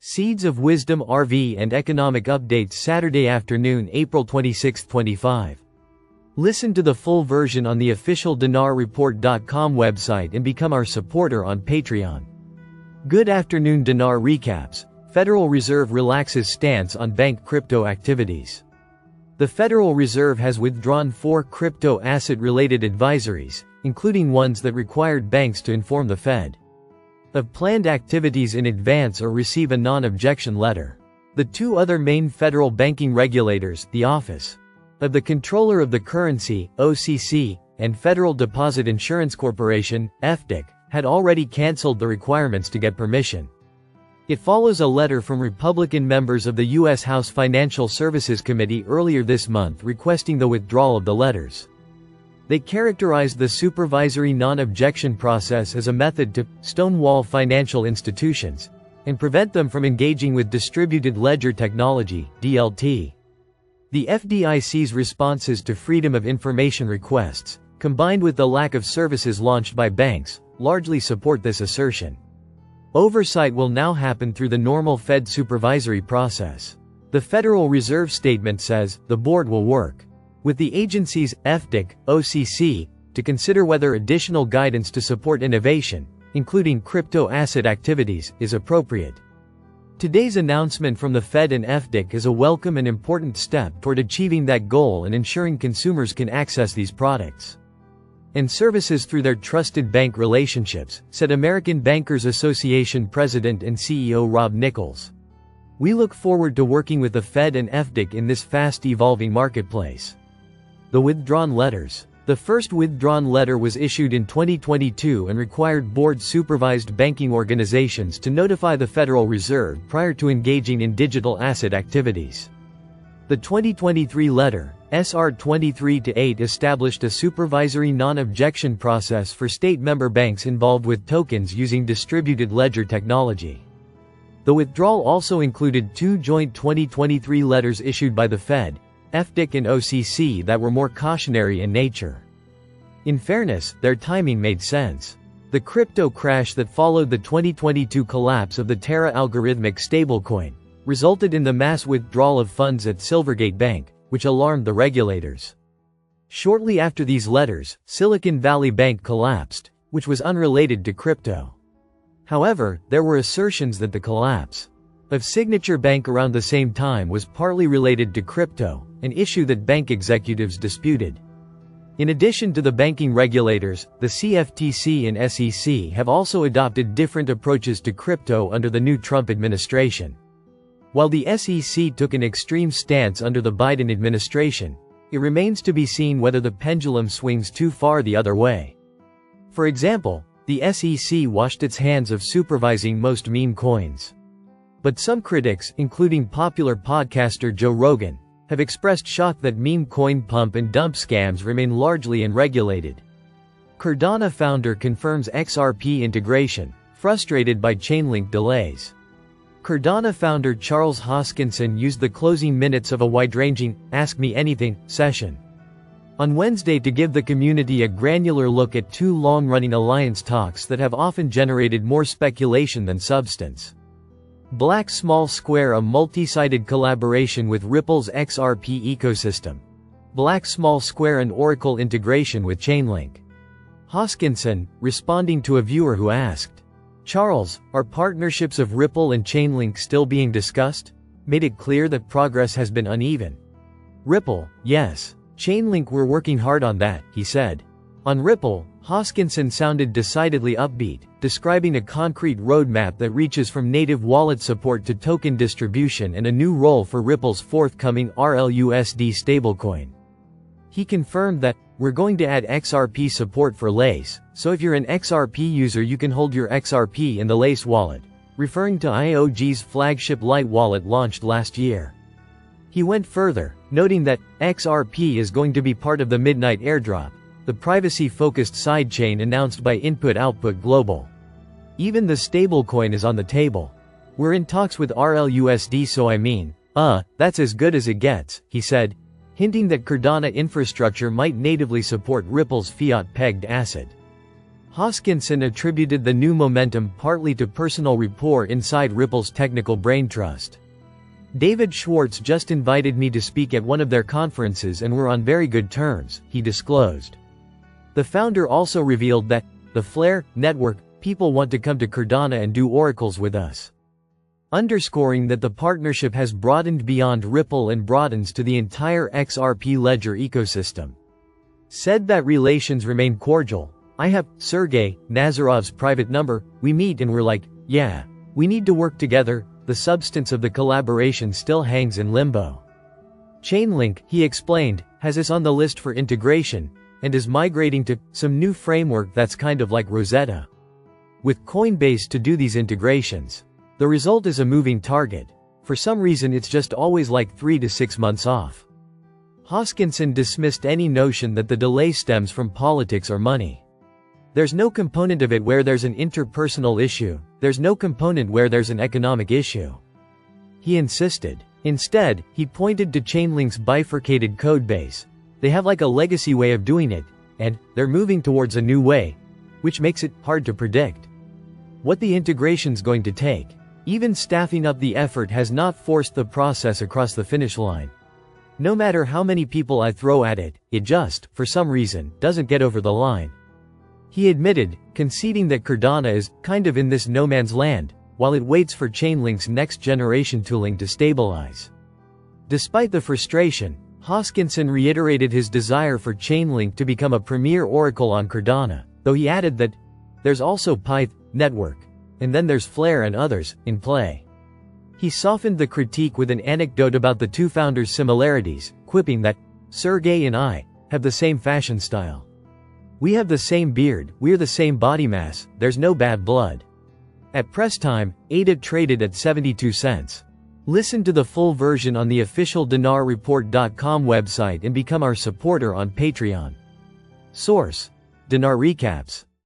Seeds of Wisdom RV and Economic Updates Saturday afternoon, April 26, 25. Listen to the full version on the official dinarreport.com website and become our supporter on Patreon. Good afternoon. Dinar recaps. Federal Reserve relaxes stance on bank crypto activities. The Federal Reserve has withdrawn 4 crypto asset-related advisories, including ones that required banks to inform the Fed of planned activities in advance or receive a non-objection letter. The 2 other main federal banking regulators, the Office of the Comptroller of the Currency, OCC, and Federal Deposit Insurance Corporation, FDIC, had already canceled the requirements to get permission. It follows a letter from Republican members of the U.S. House Financial Services Committee earlier this month requesting the withdrawal of the letters. They characterized the supervisory non-objection process as a method to stonewall financial institutions and prevent them from engaging with distributed ledger technology, DLT. The FDIC's responses to Freedom of Information requests, combined with the lack of services launched by banks, largely support this assertion. Oversight will now happen through the normal Fed supervisory process. The Federal Reserve statement says, the board will work with the agencies, FDIC, OCC, to consider whether additional guidance to support innovation, including crypto asset activities, is appropriate. Today's announcement from the Fed and FDIC is a welcome and important step toward achieving that goal and ensuring consumers can access these products and services through their trusted bank relationships, said American Bankers Association President and CEO Rob Nichols. We look forward to working with the Fed and FDIC in this fast-evolving marketplace. The withdrawn letters. The first withdrawn letter was issued in 2022 and required board-supervised banking organizations to notify the Federal Reserve prior to engaging in digital asset activities. The 2023 letter, SR 23-8, established a supervisory non-objection process for state member banks involved with tokens using distributed ledger technology. The withdrawal also included 2 joint 2023 letters issued by the Fed, FDIC and OCC that were more cautionary in nature. In fairness, their timing made sense. The crypto crash that followed the 2022 collapse of the Terra algorithmic stablecoin resulted in the mass withdrawal of funds at Silvergate Bank, which alarmed the regulators. Shortly after these letters, Silicon Valley Bank collapsed, which was unrelated to crypto. However, there were assertions that the collapse of Signature Bank around the same time was partly related to crypto, an issue that bank executives disputed. In addition to the banking regulators, the CFTC and SEC have also adopted different approaches to crypto under the new Trump administration. While the SEC took an extreme stance under the Biden administration, it remains to be seen whether the pendulum swings too far the other way. For example, the SEC washed its hands of supervising most meme coins. But some critics, including popular podcaster Joe Rogan, have expressed shock that meme coin pump and dump scams remain largely unregulated. Cardano founder confirms XRP integration, frustrated by Chainlink delays. Cardano founder Charles Hoskinson used the closing minutes of a wide-ranging Ask Me Anything session on Wednesday to give the community a granular look at 2 long-running alliance talks that have often generated more speculation than substance. Black Small Square, a multi-sided collaboration with Ripple's XRP ecosystem. Black Small Square, an Oracle integration with Chainlink. Hoskinson, responding to a viewer who asked, Charles, are partnerships of Ripple and Chainlink still being discussed? Made it clear that progress has been uneven. Ripple, yes. Chainlink, we're working hard on that, he said. On Ripple, Hoskinson sounded decidedly upbeat, describing a concrete roadmap that reaches from native wallet support to token distribution and a new role for Ripple's forthcoming RLUSD stablecoin. He confirmed that, we're going to add XRP support for Lace, so if you're an XRP user you can hold your XRP in the Lace wallet, referring to IOG's flagship Lite wallet launched last year. He went further, noting that XRP is going to be part of the Midnight Airdrop, the privacy-focused sidechain announced by Input Output Global. Even the stablecoin is on the table. We're in talks with RLUSD, so I mean, that's as good as it gets, he said, hinting that Cardano infrastructure might natively support Ripple's fiat-pegged asset. Hoskinson attributed the new momentum partly to personal rapport inside Ripple's technical brain trust. David Schwartz just invited me to speak at one of their conferences and we're on very good terms, he disclosed. The founder also revealed that, the Flare network, people want to come to Cardano and do oracles with us. Underscoring that the partnership has broadened beyond Ripple and broadens to the entire XRP Ledger ecosystem. Said that relations remain cordial. I have Sergey Nazarov's private number, we meet and we're like, yeah, we need to work together, the substance of the collaboration still hangs in limbo. Chainlink, he explained, has us on the list for integration, and is migrating to some new framework that's kind of like Rosetta. With Coinbase to do these integrations. The result is a moving target. For some reason it's just always like 3 to 6 months off. Hoskinson dismissed any notion that the delay stems from politics or money. There's no component of it where there's an interpersonal issue, there's no component where there's an economic issue. He insisted. Instead, he pointed to Chainlink's bifurcated codebase. They have like a legacy way of doing it, and they're moving towards a new way, which makes it hard to predict what the integration's going to take. Even staffing up the effort has not forced the process across the finish line. No matter how many people I throw at it, it just, for some reason, doesn't get over the line. He admitted, conceding that Cardano is kind of in this no man's land, while it waits for Chainlink's next generation tooling to stabilize. Despite the frustration, Hoskinson reiterated his desire for Chainlink to become a premier oracle on Cardano, though he added that there's also Pyth network, and then there's Flare and others in play. He softened the critique with an anecdote about the two founders' similarities, quipping that Sergey and I have the same fashion style. We have the same beard, we're the same body mass, there's no bad blood. At press time, ADA traded at 72 cents. Listen to the full version on the official dinarreport.com website and become our supporter on Patreon. Source: Dinar Recaps.